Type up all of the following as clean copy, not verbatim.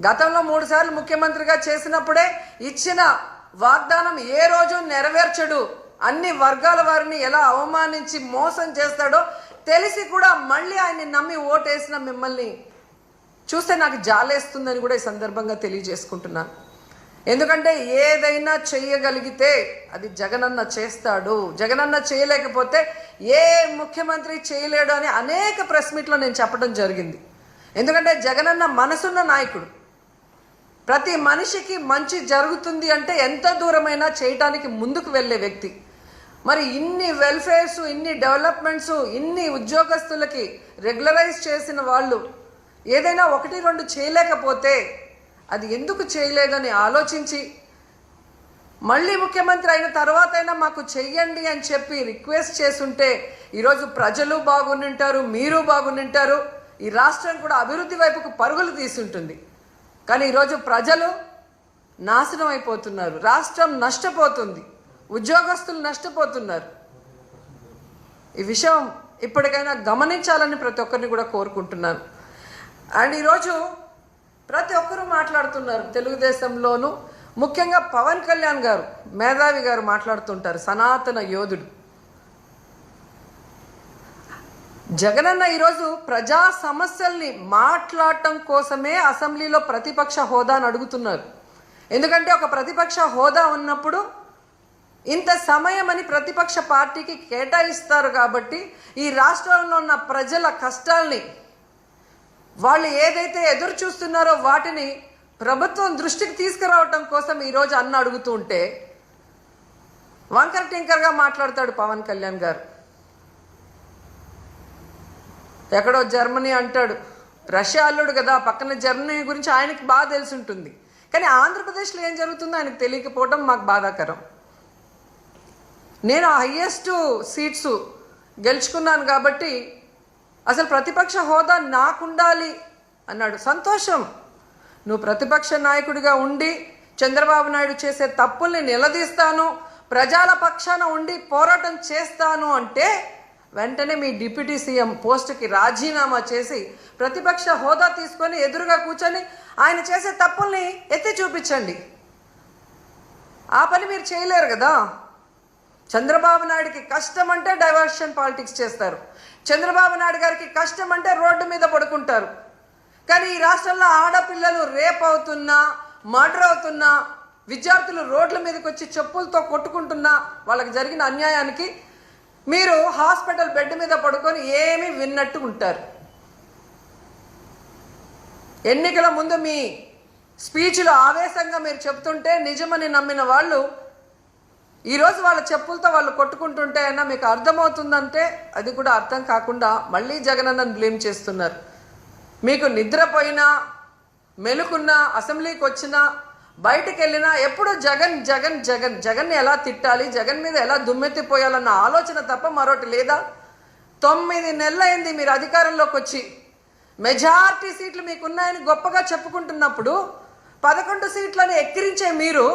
గతంలో 3 సార్లు ముఖ్యమంత్రిగా చేసినప్పుడే ఇచ్చిన వాగ్దానం ఏ రోజు నెరవేర్చడు, అన్ని వర్గాల వారిని ఎలా అవమానించి మోసం చేస్తాడో తెలిసి కూడా మళ్ళీ ఆయన్ని నమ్మి ఓటేసిన మిమ్మల్ని చూస్తే నాకు జాలేస్తుందని కూడా ఈ సందర్భంగా తెలియజేసుకుంటున్నాను. ఎందుకంటే ఏదైనా చేయగలిగితే అది జగనన్న చేస్తాడు, జగనన్న చేయలేకపోతే ఏ ముఖ్యమంత్రి చేయలేడు అని అనేక ప్రెస్ మీట్లో నేను చెప్పడం జరిగింది. ఎందుకంటే జగనన్న మనసున్న నాయకుడు, ప్రతి మనిషికి మంచి జరుగుతుంది అంటే ఎంత దూరమైనా చేయటానికి ముందుకు వెళ్ళే వ్యక్తి. మరి ఇన్ని వెల్ఫేర్స్, ఇన్ని డెవలప్మెంట్స్, ఇన్ని ఉద్యోగస్తులకి రెగ్యులరైజ్ చేసిన వాళ్ళు ఏదైనా 1-2 చేయలేకపోతే అది ఎందుకు చేయలేదని ఆలోచించి మళ్ళీ ముఖ్యమంత్రి అయిన తర్వాత అయినా మాకు చెయ్యండి అని చెప్పి రిక్వెస్ట్ చేసుంటే ఈరోజు ప్రజలు బాగుంటారు, మీరు బాగుంటారు, ఈ రాష్ట్రం కూడా అభివృద్ధి వైపుకు పరుగులు తీసుంటుంది. కానీ ఈరోజు ప్రజలు నాశనం అయిపోతున్నారు, రాష్ట్రం నష్టపోతుంది, ఉద్యోగస్తులు నష్టపోతున్నారు. ఈ విషయం ఇప్పటికైనా గమనించాలని ప్రతి ఒక్కరిని కూడా కోరుకుంటున్నాను. అండ్ ఈరోజు ప్రతి ఒక్కరూ మాట్లాడుతున్నారు, తెలుగుదేశంలోనూ ముఖ్యంగా పవన్ కళ్యాణ్ గారు, మేధావి గారు మాట్లాడుతుంటారు, సనాతన యోధుడు. జగనన్న ఈరోజు ప్రజా సమస్యల్ని మాట్లాడటం కోసమే అసెంబ్లీలో ప్రతిపక్ష హోదాను అడుగుతున్నారు. ఎందుకంటే ఒక ప్రతిపక్ష హోదా ఉన్నప్పుడు ఇంత సమయం అని ప్రతిపక్ష పార్టీకి కేటాయిస్తారు. కాబట్టి ఈ రాష్ట్రంలో ఉన్న ప్రజల కష్టాల్ని, వాళ్ళు ఏదైతే ఎదురు చూస్తున్నారో వాటిని ప్రభుత్వం దృష్టికి తీసుకురావటం కోసం ఈరోజు అన్న అడుగుతూ ఉంటే వంకర టింకర్గా మాట్లాడతాడు పవన్ కళ్యాణ్ గారు. ఎక్కడో జర్మనీ అంటాడు, రష్యా అల్లుడు కదా, పక్కన జర్మనీ గురించి ఆయనకి బాగా తెలిసి ఉంటుంది. కానీ ఆంధ్రప్రదేశ్లో ఏం జరుగుతుందో ఆయనకు తెలియకపోవడం మాకు బాధాకరం. నేను హయ్యెస్ట్ సీట్స్ గెలుచుకున్నాను కాబట్టి అసలు ప్రతిపక్ష హోదా నాకుండాలి అన్నాడు. సంతోషం, నువ్వు ప్రతిపక్ష నాయకుడిగా ఉండి చంద్రబాబు నాయుడు చేసే తప్పుల్ని నిలదీస్తాను, ప్రజల పక్షాన ఉండి పోరాటం చేస్తాను అంటే వెంటనే మీ డిప్యూటీ సీఎం పోస్టుకి రాజీనామా చేసి ప్రతిపక్ష హోదా తీసుకొని ఎదురుగా కూర్చొని ఆయన చేసే తప్పుల్ని ఎత్తి చూపించండి. ఆ పని మీరు చేయలేరు కదా. చంద్రబాబు నాయుడికి కష్టం అంటే డైవర్షన్ పాలిటిక్స్ చేస్తారు, చంద్రబాబు నాయుడు గారికి కష్టం అంటే రోడ్డు మీద పడుకుంటారు. కానీ ఈ రాష్ట్రంలో ఆడపిల్లలు రేప్ అవుతున్నా, మర్డర్ అవుతున్నా, విద్యార్థులు రోడ్ల మీదకి వచ్చి చెప్పులతో కొట్టుకుంటున్నా వాళ్ళకి జరిగిన అన్యాయానికి మీరు హాస్పిటల్ బెడ్ మీద పడుకొని ఏమీ విన్నట్టు ఉంటారు. ఎన్నికల ముందు మీ స్పీచ్లో ఆవేశంగా మీరు చెప్తుంటే నిజమని నమ్మిన వాళ్ళు ఈరోజు వాళ్ళ చెప్పులతో వాళ్ళు కొట్టుకుంటుంటే అయినా మీకు అర్థమవుతుందంటే అది కూడా అర్థం కాకుండా మళ్ళీ జగనన్నను బ్లేమ్ చేస్తున్నారు. మీకు నిద్రపోయినా, మెలుకున్నా, అసెంబ్లీకి వచ్చినా, బయటికి వెళ్ళినా ఎప్పుడు జగన్ జగన్ జగన్ జగన్ని ఎలా తిట్టాలి, జగన్ మీద ఎలా దుమ్మెత్తిపోయాలన్న ఆలోచన తప్ప మరొకటి లేదా? 9 నెలలైంది మీరు అధికారంలోకి వచ్చి, మెజారిటీ సీట్లు మీకున్నాయని గొప్పగా చెప్పుకుంటున్నప్పుడు 11 సీట్లని ఎక్కిరించే మీరు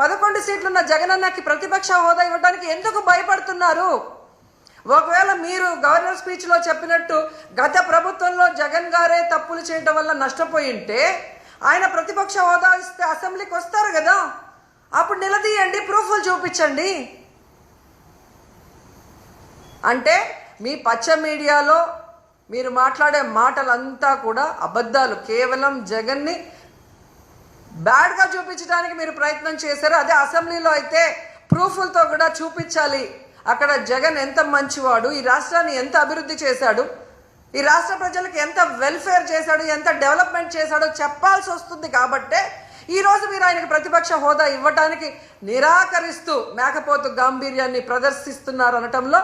11 సీట్లున్న జగనన్నకి ప్రతిపక్ష హోదా ఇవ్వడానికి ఎందుకు భయపడుతున్నారు? ఒకవేళ మీరు గవర్నర్ స్పీచ్లో చెప్పినట్టు గత ప్రభుత్వంలో జగన్ గారే తప్పులు చేయడం వల్ల నష్టపోయి ఉంటే ఆయన ప్రతిపక్ష హోదా ఇస్తే అసెంబ్లీకి వస్తారు కదా, అప్పుడు నిలదీయండి, ప్రూఫ్లు చూపించండి. అంటే మీ పచ్చ మీడియాలో మీరు మాట్లాడే మాటలంతా కూడా అబద్ధాలు, కేవలం జగన్ని బ్యాడ్గా చూపించడానికి మీరు ప్రయత్నం చేశారు. అదే అసెంబ్లీలో అయితే ప్రూఫ్లతో కూడా చూపించాలి, అక్కడ జగన్ ఎంత మంచివాడు, ఈ రాష్ట్రాన్ని ఎంత అభివృద్ధి చేశాడు, ఈ రాష్ట్ర ప్రజలకు ఎంత వెల్ఫేర్ చేశాడు, ఎంత డెవలప్మెంట్ చేశాడో చెప్పాల్సి వస్తుంది. కాబట్టే ఈరోజు మీరు ఆయనకు ప్రతిపక్ష హోదా ఇవ్వడానికి నిరాకరిస్తూ మేకపోతు గాంభీర్యాన్ని ప్రదర్శిస్తున్నారు అనటంలో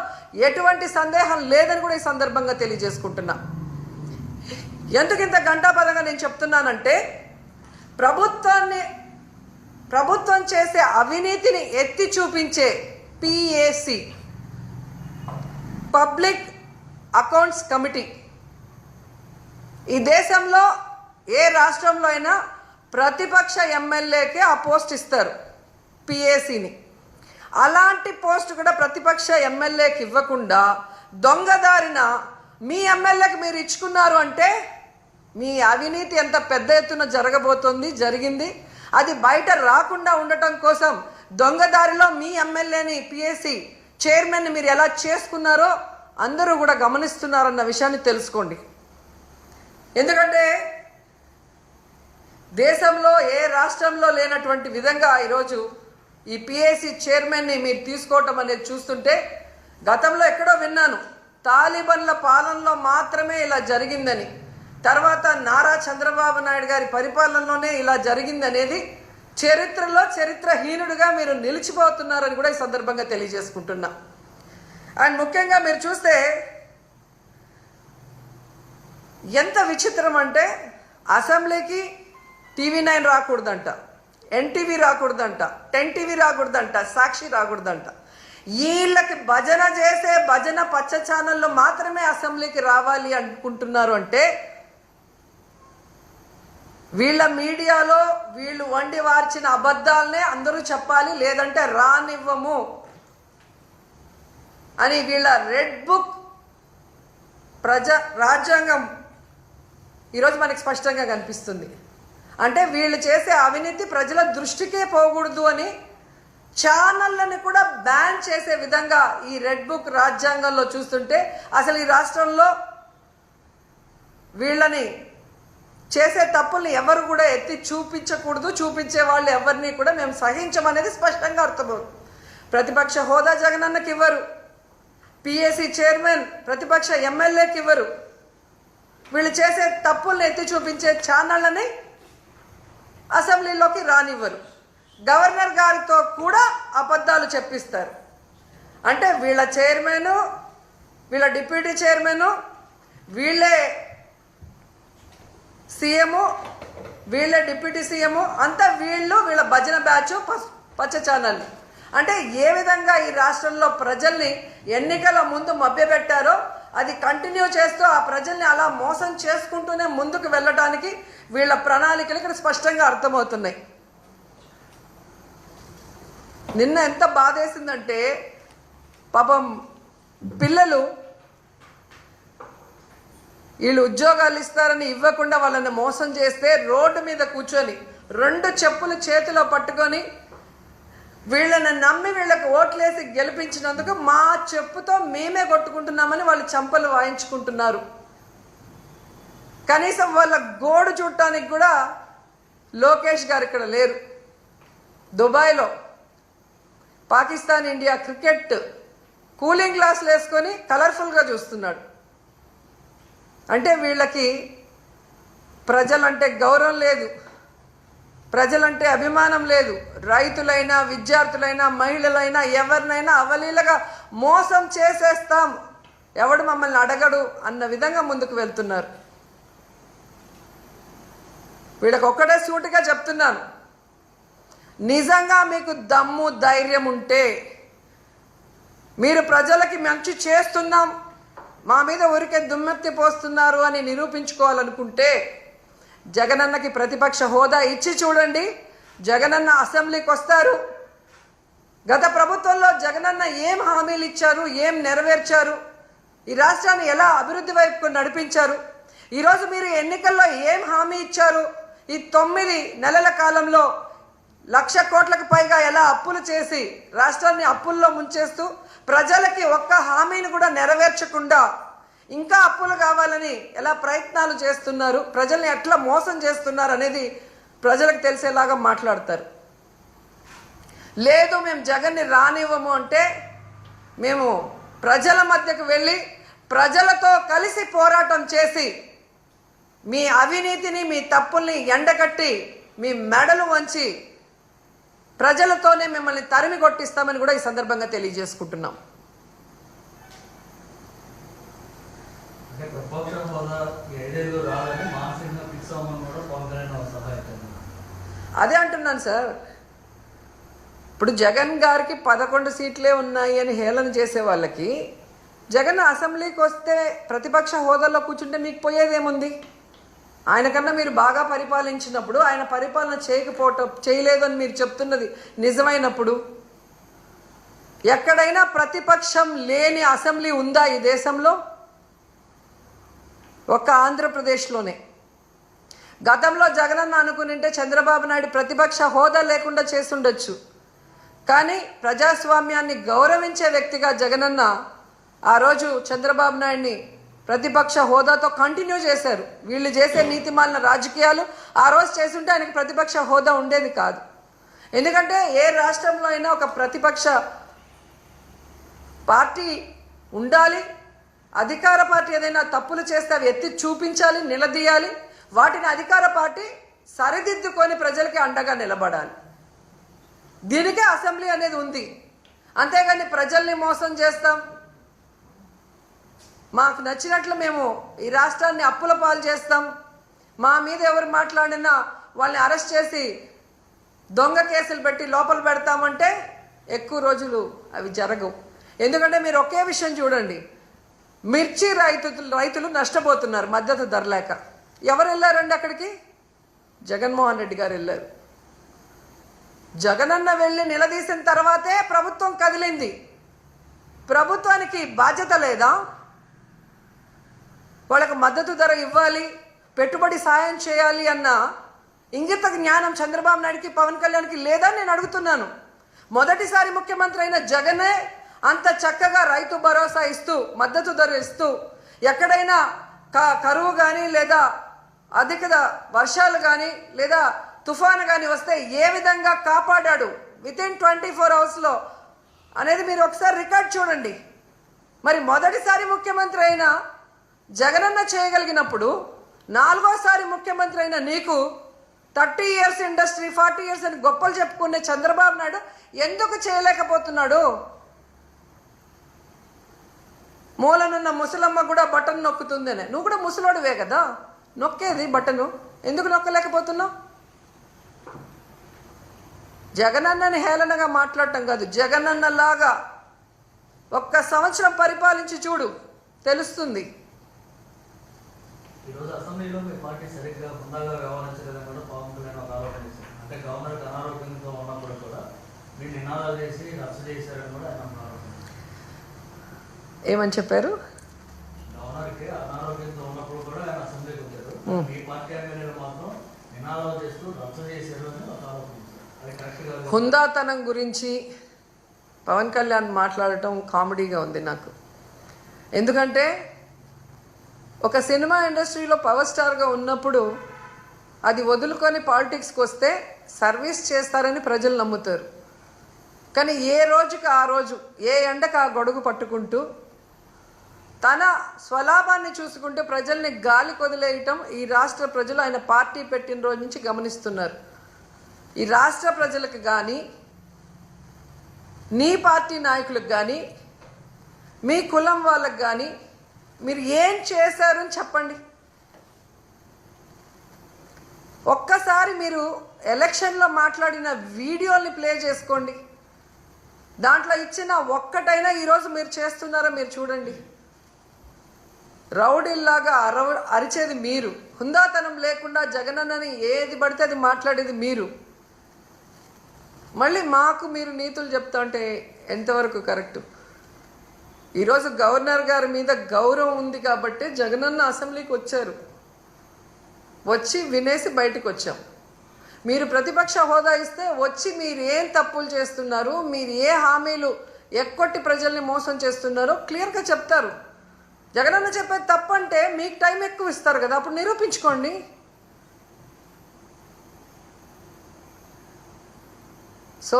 ఎటువంటి సందేహం లేదని కూడా ఈ సందర్భంగా తెలియజేసుకుంటున్నా. ఎందుకు ఇంత గంటాపదంగా నేను చెప్తున్నానంటే ప్రభుత్వం చేసే అవినీతిని ఎత్తి చూపించే PAC, పబ్లిక్ అకౌంట్స్ కమిటీ, ఈ దేశంలో ఏ రాష్ట్రంలో అయినా ప్రతిపక్ష ఎమ్మెల్యేకే ఆ పోస్ట్ ఇస్తారు, PACని. అలాంటి పోస్ట్ కూడా ప్రతిపక్ష ఎమ్మెల్యేకి ఇవ్వకుండా దొంగదారిన మీ ఎమ్మెల్యేకి మీరు ఇచ్చుకున్నారు అంటే మీ అవినీతి ఎంత పెద్ద ఎత్తున జరగబోతోంది, జరిగింది. అది బయట రాకుండా ఉండటం కోసం దొంగదారిలో మీ ఎమ్మెల్యేని పిఎస్సి చైర్మన్ని మీరు ఎలా చేసుకున్నారో అందరూ కూడా గమనిస్తున్నారన్న విషయాన్ని తెలుసుకోండి. ఎందుకంటే దేశంలో ఏ రాష్ట్రంలో లేనటువంటి విధంగా ఈరోజు ఈ పిఎస్సి చైర్మన్ని మీరు తీసుకోవటం అనేది చూస్తుంటే, గతంలో ఎక్కడో విన్నాను తాలిబన్ల పాలనలో మాత్రమే ఇలా జరిగిందని, తర్వాత నారా చంద్రబాబు నాయుడు గారి పరిపాలనలోనే ఇలా జరిగిందనేది చరిత్రలో చరిత్రహీనుడిగా మీరు నిలిచిపోతున్నారని కూడా ఈ సందర్భంగా తెలియజేసుకుంటున్నా. అండ్ ముఖ్యంగా మీరు చూస్తే ఎంత విచిత్రం అంటే, అసెంబ్లీకి టీవీ9 రాకూడదంట, ఎన్టీవీ రాకూడదంట, 10 టీవీ రాకూడదంట, సాక్షి రాకూడదంట. వీళ్ళకి భజన చేసే భజన పచ్చ ఛానళ్ళు మాత్రమే అసెంబ్లీకి రావాలి అనుకుంటున్నారు. అంటే వీళ్ళ మీడియాలో వీళ్ళు వండి వార్చిన అబద్ధాలనే అందరూ చెప్పాలి, లేదంటే రానివ్వము అని వీళ్ళ రెడ్ బుక్ రాజ్యాంగం ఈరోజు మనకి స్పష్టంగా కనిపిస్తుంది. అంటే వీళ్ళు చేసే అవినీతి ప్రజల దృష్టికే పోకూడదు అని ఛానళ్ళని కూడా బ్యాన్ చేసే విధంగా ఈ రెడ్ బుక్ రాజ్యాంగంలో చూస్తుంటే, అసలు ఈ రాష్ట్రంలో వీళ్ళని చేసే తప్పుల్ని ఎవరు కూడా ఎత్తి చూపించకూడదు, చూపించే వాళ్ళు ఎవరిని కూడా మేము సహించమనేది స్పష్టంగా అర్థమవుతుంది. ప్రతిపక్ష హోదా జగనన్నకి ఇవ్వరు, పిఎస్సి చైర్మన్ ప్రతిపక్ష ఎమ్మెల్యేకి ఇవ్వరు, వీళ్ళు చేసే తప్పుల్ని ఎత్తి చూపించే ఛానళ్ళని అసెంబ్లీలోకి రానివ్వరు, గవర్నర్ గారితో కూడా అబద్ధాలు చెప్పిస్తారు. అంటే వీళ్ళ చైర్మను, వీళ్ళ డిప్యూటీ చైర్మను, వీళ్ళే సీఎము, వీళ్ళే డిప్యూటీ సీఎము, అంతా వీళ్ళ భజన బ్యాచ్ పచ్చ ఛానల్. అంటే ఏ విధంగా ఈ రాష్ట్రంలో ప్రజల్ని ఎన్నికల ముందు మభ్యపెట్టారో అది కంటిన్యూ చేస్తూ ఆ ప్రజల్ని అలా మోసం చేసుకుంటూనే ముందుకు వెళ్ళడానికి వీళ్ళ ప్రణాళికలు ఇక్కడ స్పష్టంగా అర్థమవుతున్నాయి. నిన్న ఎంత బాధేసిందంటే, పాపం పిల్లలు వీళ్ళు ఉద్యోగాలు ఇస్తారని ఇవ్వకుండా వాళ్ళని మోసం చేస్తే రోడ్డు మీద కూర్చొని 2 చెప్పులు చేతిలో పట్టుకొని వీళ్ళని నమ్మి వీళ్ళకి ఓట్లేసి గెలిపించినందుకు మా చెప్పుతో మేమే కొట్టుకుంటున్నామని వాళ్ళు చంపలు వాయించుకుంటున్నారు. కనీసం వాళ్ళ గోడు చూడటానికి కూడా లోకేష్ గారు ఇక్కడ లేరు. దుబాయ్లో పాకిస్తాన్ ఇండియా క్రికెట్ కూలింగ్ గ్లాసులు వేసుకొని కలర్ఫుల్గా చూస్తున్నాడు. అంటే వీళ్ళకి ప్రజలంటే గౌరవం లేదు, ప్రజలంటే అభిమానం లేదు. రైతులైనా, విద్యార్థులైనా, మహిళలైనా ఎవరినైనా అవలీలగా మోసం చేసేస్తాం, ఎవడు మమ్మల్ని అడగడు అన్న విధంగా ముందుకు వెళ్తున్నారు. వీళ్ళకి ఒక్కటే సూటిగా చెప్తున్నాను, నిజంగా మీకు దమ్ము ధైర్యం ఉంటే, మీరు ప్రజలకి మంచి చేస్తున్నాం, మా మీద ఊరికే దుమ్మెత్తి పోస్తున్నారు అని నిరూపించుకోవాలనుకుంటే జగనన్నకి ప్రతిపక్ష హోదా ఇచ్చి చూడండి. జగనన్న అసెంబ్లీకి వస్తారు. గత ప్రభుత్వంలో జగనన్న ఏం హామీలు ఇచ్చారు, ఏం నెరవేర్చారు, ఈ రాష్ట్రాన్ని ఎలా అభివృద్ధి వైపుకు నడిపించారు, ఈరోజు మీరు ఎన్నికల్లో ఏం హామీ ఇచ్చారు, ఈ 9 నెలల కాలంలో 1,00,000 కోట్లకు పైగా ఎలా అప్పులు చేసి రాష్ట్రాన్ని అప్పుల్లో ముంచేస్తూ ప్రజలకి ఒక్క హామీని కూడా నెరవేర్చకుండా ఇంకా అప్పులు కావాలని ఎలా ప్రయత్నాలు చేస్తున్నారు, ప్రజల్ని ఎట్లా మోసం చేస్తున్నారు అనేది ప్రజలకు తెలిసేలాగా మాట్లాడతారు. లేదు మేము జగన్ని రానివ్వము అంటే మేము ప్రజల మధ్యకు వెళ్ళి ప్రజలతో కలిసి పోరాటం చేసి మీ అవినీతిని, మీ తప్పుల్ని ఎండగట్టి మీ మెడలు వంచి ప్రజలతోనే మిమ్మల్ని తరిమి కొట్టిస్తామని కూడా ఈ సందర్భంగా తెలియజేసుకుంటున్నాం. అదే అంటున్నాను సార్. ఇప్పుడు జగన్ గారికి 11 సీట్లే ఉన్నాయి అని హేళన చేసే వాళ్ళకి జగన్ అసెంబ్లీకి వస్తే ప్రతిపక్ష హోదాలో కూర్చుంటే మీకు పోయేదేముంది? ఆయన కన్నా మీరు బాగా పరిపాలించినప్పుడు, ఆయన పరిపాలన చేయలేదు అని మీరు చెప్తున్నది నిజమైనప్పుడు, ఎక్కడైనా ప్రతిపక్షం లేని అసెంబ్లీ ఉందా ఈ దేశంలో? ఒక్క ఆంధ్రప్రదేశ్లోనే. గతంలో జగనన్న అనుకునింటే చంద్రబాబు నాయుడు ప్రతిపక్ష హోదా లేకుండా చేసుండొచ్చు. కానీ ప్రజాస్వామ్యాన్ని గౌరవించే వ్యక్తిగా జగనన్న ఆ రోజు చంద్రబాబు నాయుడిని ప్రతిపక్ష హోదాతో కంటిన్యూ చేశారు. వీళ్ళు చేసే నీతిమాలిన రాజకీయాలు ఆ రోజు చేసుంటే ఆయనకు ప్రతిపక్ష హోదా ఉండేది కాదు. ఎందుకంటే ఏ రాష్ట్రంలో అయినా ఒక ప్రతిపక్ష పార్టీ ఉండాలి. అధికార పార్టీ ఏదైనా తప్పులు చేస్తే అవి ఎత్తి చూపించాలి, నిలదీయాలి. వాటిని అధికార పార్టీ సరిదిద్దుకొని ప్రజలకి అండగా నిలబడాలి. దీనికే అసెంబ్లీ అనేది ఉంది. అంతేగాని ప్రజల్ని మోసం చేస్తాం, మాకు నచ్చినట్లు మేము ఈ రాష్ట్రాన్ని అప్పుల పాలు చేస్తాం, మా మీద ఎవరు మాట్లాడినా వాళ్ళని అరెస్ట్ చేసి దొంగ కేసులు పెట్టి లోపల పెడతామంటే ఎక్కువ రోజులు అవి జరగవు. ఎందుకంటే మీరు ఒకే విషయం చూడండి, మిర్చి రైతులు నష్టపోతున్నారు మద్దతు ధర లేక. ఎవరు వెళ్ళారండి అక్కడికి? జగన్మోహన్ రెడ్డి గారు వెళ్ళారు. జగనన్న వెళ్ళి నిలదీసిన తర్వాతే ప్రభుత్వం కదిలింది. ప్రభుత్వానికి బాధ్యత లేదా? వాళ్ళకు మద్దతు ధర ఇవ్వాలి, పెట్టుబడి సాయం చేయాలి అన్న ఇంగిత జ్ఞానం చంద్రబాబు నాయుడికి, పవన్ కళ్యాణ్కి లేదా నేను అడుగుతున్నాను. మొదటిసారి ముఖ్యమంత్రి అయిన జగనే అంత చక్కగా రైతు భరోసా ఇస్తూ, మద్దతు ధర ఇస్తూ, ఎక్కడైనా కరువు కానీ లేదా అధిక వర్షాలు కానీ లేదా తుఫాను కానీ వస్తే ఏ విధంగా కాపాడాడు వితిన్ 24 అవర్స్లో అనేది మీరు ఒకసారి రికార్డ్ చూడండి. మరి మొదటిసారి ముఖ్యమంత్రి అయిన జగనన్న చేయగలిగినప్పుడు 4వసారి ముఖ్యమంత్రి అయిన నీకు 30 years ఇండస్ట్రీ, 40 years అని గొప్పలు చెప్పుకునే చంద్రబాబు నాయుడు ఎందుకు చేయలేకపోతున్నాడు? మూలనున్న ముసలమ్మ కూడా బటన్ నొక్కుతుందనే, నువ్వు కూడా ముసలోడివే కదా, నొక్కేది బటను, ఎందుకు నొక్కలేకపోతున్నావు? జగనన్నని హేళనగా మాట్లాడటం కాదు, జగనన్నలాగా ఒక్క సంవత్సరం పరిపాలించి చూడు, తెలుస్తుంది. ఈరోజు అసెంబ్లీలో మీ పార్టీ సరిగ్గా హుందాగా వ్యవహరించలేదని కూడా పవన్ కళ్యాణ్ ఒక ఆరోపణ చేశారు. అంటే గవర్నర్కి అనారోగ్యంతో ఉన్నప్పుడు కూడా మీరు నినాదాలు చేసి రచ్చ చేశారని కూడా ఆయన ఆరోపించారు. ఏమని చెప్పారు? గవర్నర్కి అనారోగ్యంతో ఉన్నప్పుడు కూడా ఆయన అసెంబ్లీకి వచ్చారు, మీ పార్టీ ఎమ్మెల్యేలు మాత్రం నినాదాలు చేస్తూ రచ్చ చేశారు అని ఒక ఆరోపించారు. అది కరెక్ట్ కాదు. హుందాతనం గురించి పవన్ కళ్యాణ్ మాట్లాడటం కామెడీగా ఉంది నాకు. ఎందుకంటే ఒక సినిమా ఇండస్ట్రీలో పవర్ స్టార్గా ఉన్నప్పుడు అది వదులుకొని పాలిటిక్స్కి వస్తే సర్వీస్ చేస్తారని ప్రజలు నమ్ముతారు. కానీ ఏ రోజుకి ఆ రోజు, ఏ ఎండకు ఆ గొడుగు పట్టుకుంటూ తన స్వలాభాన్ని చూసుకుంటూ ప్రజల్ని గాలి కొదిలేయటం ఈ రాష్ట్ర ప్రజలు ఆయన పార్టీ పెట్టిన రోజు నుంచి గమనిస్తున్నారు. ఈ రాష్ట్ర ప్రజలకు కానీ, నీ పార్టీ నాయకులకు కానీ, మీ కులం వాళ్ళకు కానీ మీరు ఏం చేశారని చెప్పండి. ఒక్కసారి మీరు ఎలక్షన్లో మాట్లాడిన వీడియోని ప్లే చేసుకోండి. దాంట్లో ఇచ్చిన ఒక్కటైనా ఈరోజు మీరు చేస్తున్నారో మీరు చూడండి. రౌడీల్లాగా అరిచేది మీరు, హుందాతనం లేకుండా జగనన్నని ఏది పడితే అది మాట్లాడేది మీరు. మళ్ళీ మాకు మీరు నీతులు చెప్తా అంటే ఎంతవరకు కరెక్టు? ఈరోజు గవర్నర్ గారి మీద గౌరవం ఉంది కాబట్టి జగనన్న అసెంబ్లీకి వచ్చారు, వచ్చి వినేసి బయటకు వచ్చాం. మీరు ప్రతిపక్ష హోదా ఇస్తే వచ్చి మీరు ఏం తప్పులు చేస్తున్నారు, మీరు ఏ హామీలు ఎక్కొట్టి ప్రజల్ని మోసం చేస్తున్నారో క్లియర్గా చెప్తారు. జగనన్న చెప్పేది తప్పంటే మీకు టైం ఎక్కువ ఇస్తారు కదా, అప్పుడు నిరూపించుకోండి. సో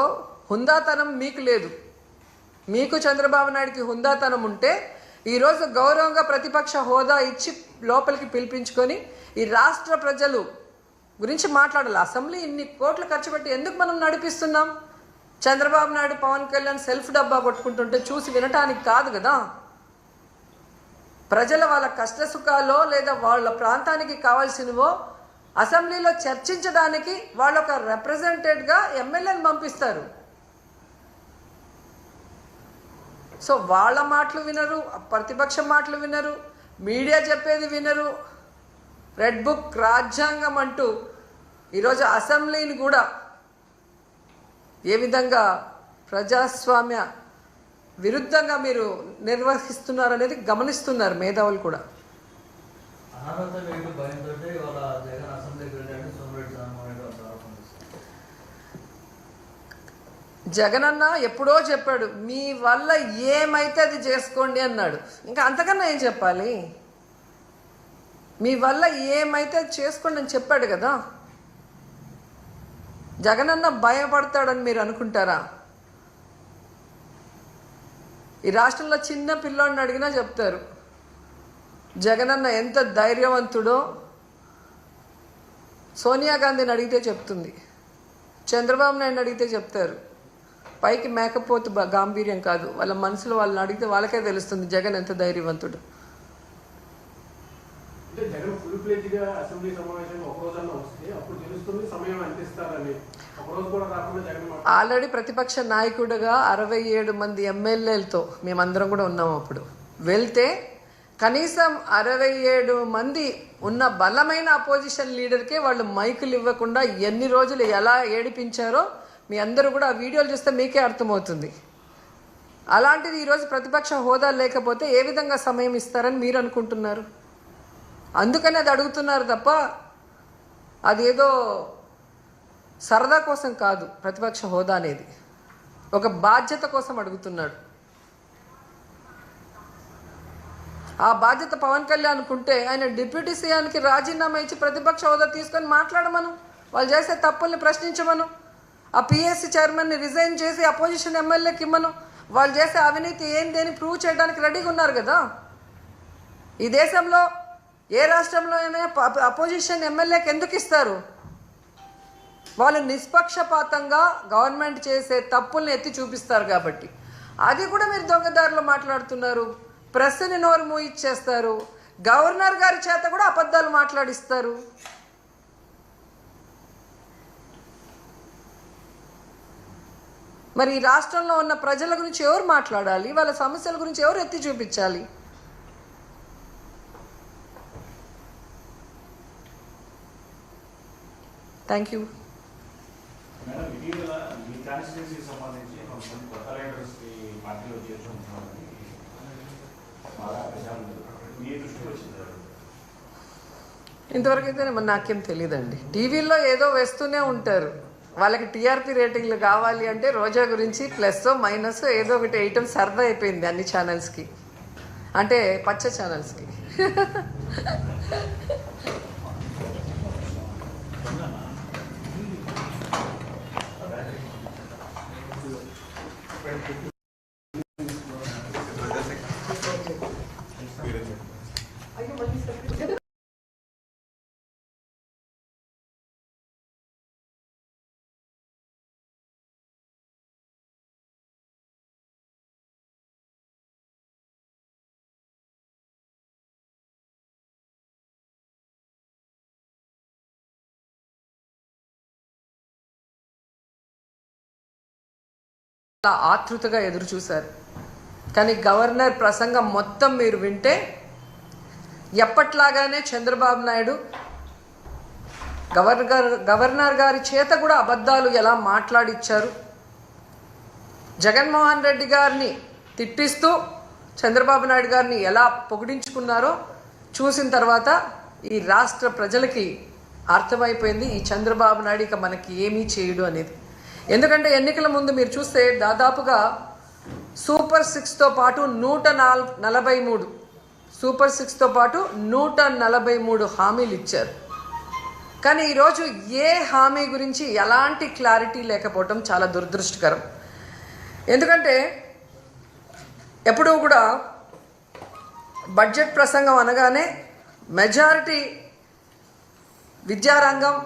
హుందాతనం మీకు లేదు. మీకు చంద్రబాబు నాయుడికి హుందాతనం ఉంటే ఈరోజు గౌరవంగా ప్రతిపక్ష హోదా ఇచ్చి లోపలికి పిలిపించుకొని ఈ రాష్ట్ర ప్రజలు గురించి మాట్లాడాలి. అసెంబ్లీ ఇన్ని కోట్లు ఖర్చు పెట్టి ఎందుకు మనం నడిపిస్తున్నాం? చంద్రబాబు నాయుడు, పవన్ కళ్యాణ్ సెల్ఫ్ డబ్బా కొట్టుకుంటుంటే చూసి వినటానికి కాదు కదా. ప్రజల వాళ్ళ కష్ట సుఖాలో లేదా వాళ్ళ ప్రాంతానికి కావాల్సినవో అసెంబ్లీలో చర్చించడానికి వాళ్ళు ఒక రిప్రజెంటేటివ్గా ఎమ్మెల్యేని పంపిస్తారు. సో వాళ్ళ మాటలు వినరు, ప్రతిపక్షం మాటలు వినరు, మీడియా చెప్పేది వినరు. రెడ్ బుక్ రాజ్యాంగం అంటూ ఈరోజు అసెంబ్లీని కూడా ఏ విధంగా ప్రజాస్వామ్య విరుద్ధంగా మీరు నిర్వహిస్తున్నారు అనేది గమనిస్తున్నారు మేధావులు కూడా. అనారోగ్య భయంతో ఇవాళ జగన్ అసెంబ్లీకి జగనన్న ఎప్పుడో చెప్పాడు, మీ వల్ల ఏమైతే అది చేసుకోండి అన్నాడు. ఇంకా అంతకన్నా ఏం చెప్పాలి? మీ వల్ల ఏమైతే అది చేసుకోండి అని చెప్పాడు కదా. జగనన్న భయపడతాడని మీరు అనుకుంటారా? ఈ రాష్ట్రంలో చిన్న పిల్లోడిని అడిగినా చెప్తారు జగనన్న ఎంత ధైర్యవంతుడో. సోనియా గాంధీని అడిగితే చెప్తుంది, చంద్రబాబు నాయుడు అడిగితే చెప్తారు. పైకి మేకపోతు గాంభీర్యం కాదు, వాళ్ళ మనసులో వాళ్ళని అడిగితే వాళ్ళకే తెలుస్తుంది జగన్ ఎంత ధైర్యవంతుడు. ఆల్రెడీ ప్రతిపక్ష నాయకుడిగా 67 మంది ఎమ్మెల్యేలతో మేమందరం కూడా ఉన్నాం. అప్పుడు వెళ్తే కనీసం 67 మంది ఉన్న బలమైన అపోజిషన్ లీడర్కే వాళ్ళు మైకులు ఇవ్వకుండా ఎన్ని రోజులు ఎలా ఏడిపించారో మీ అందరూ కూడా ఆ వీడియోలు చూస్తే మీకే అర్థమవుతుంది. అలాంటిది ఈరోజు ప్రతిపక్ష హోదా లేకపోతే ఏ విధంగా సమయం ఇస్తారని మీరు అనుకుంటున్నారు? అందుకని అది అడుగుతున్నారు తప్ప అదేదో సరదా కోసం కాదు. ప్రతిపక్ష హోదా అనేది ఒక బాధ్యత కోసం అడుగుతున్నాడు. ఆ బాధ్యత పవన్ కళ్యాణ్ అనుకుంటే ఆయన డిప్యూటీ సీఎంకి రాజీనామా ఇచ్చి ప్రతిపక్ష హోదా తీసుకొని మాట్లాడమను, వాళ్ళు చేసే తప్పుల్ని ప్రశ్నించమను. ఆ పిఎస్సి చైర్మన్ని రిజైన్ చేసి అపోజిషన్ ఎమ్మెల్యేకి ఇమ్మను. వాళ్ళు చేసే అవినీతి ఏంటి అని ప్రూవ్ చేయడానికి రెడీగా ఉన్నారు కదా. ఈ దేశంలో ఏ రాష్ట్రంలో అయినా అపోజిషన్ ఎమ్మెల్యేకి ఎందుకు ఇస్తారు? వాళ్ళు నిష్పక్షపాతంగా గవర్నమెంట్ చేసే తప్పుల్ని ఎత్తి చూపిస్తారు కాబట్టి. అది కూడా మీరు దొంగదారిలో మాట్లాడుతున్నారు. ప్రెస్ని నోరు మూయిచ్చేస్తారు. గవర్నర్ గారి చేత కూడా అబద్ధాలు మాట్లాడిస్తారు. మరి ఈ రాష్ట్రంలో ఉన్న ప్రజల గురించి ఎవరు మాట్లాడాలి? వాళ్ళ సమస్యల గురించి ఎవరు ఎత్తి చూపించాలి? Thank you. మేడం, ఇటీవల మీ కాన్స్టిట్యూన్సీకి సంబంధించి కొంచెం కొత్త లీడర్స్ పార్టీలో చేర్చుకుంటున్నారని బాగా ప్రచారం మీ దృష్టికి వచ్చింది. ఇంతవరకు అయితే నాకేం తెలియదండి. టీవీల్లో ఏదో వేస్తూనే ఉంటారు. వాళ్ళకి టీఆర్పీ రేటింగ్లు కావాలి అంటే రోజా గురించి ప్లస్ మైనస్ ఏదో ఒకటి వేయటం సరదా అయిపోయింది అన్ని ఛానల్స్కి, అంటే పచ్చ ఛానల్స్కి. ఆతృతగా ఎదురు చూశారు. కానీ గవర్నర్ ప్రసంగం మొత్తం మీరు వింటే ఎప్పట్లాగానే చంద్రబాబు నాయుడు గవర్నర్ గారి చేత కూడా అబద్ధాలు ఎలా మాట్లాడిచ్చారు, జగన్మోహన్ రెడ్డి గారిని తిట్టిస్తూ చంద్రబాబు నాయుడు గారిని ఎలా పొగిడించుకున్నారో చూసిన తర్వాత ఈ రాష్ట్ర ప్రజలకి అర్థమైపోయింది ఈ చంద్రబాబు నాయుడు ఇక మనకి ఏమీ చేయడు అనేది. ఎందుకంటే ఎన్నికల ముందు మీరు చూస్తే దాదాపుగా సూపర్ 6తో పాటు 143 సూపర్ 6తో పాటు 143 హామీలు ఇచ్చారు. కానీ ఈరోజు ఏ హామీ గురించి ఎలాంటి క్లారిటీ లేకపోవటం చాలా దురదృష్టకరం. ఎందుకంటే ఎప్పుడూ కూడా బడ్జెట్ ప్రసంగం అనగానే మెజారిటీ విద్యారంగం,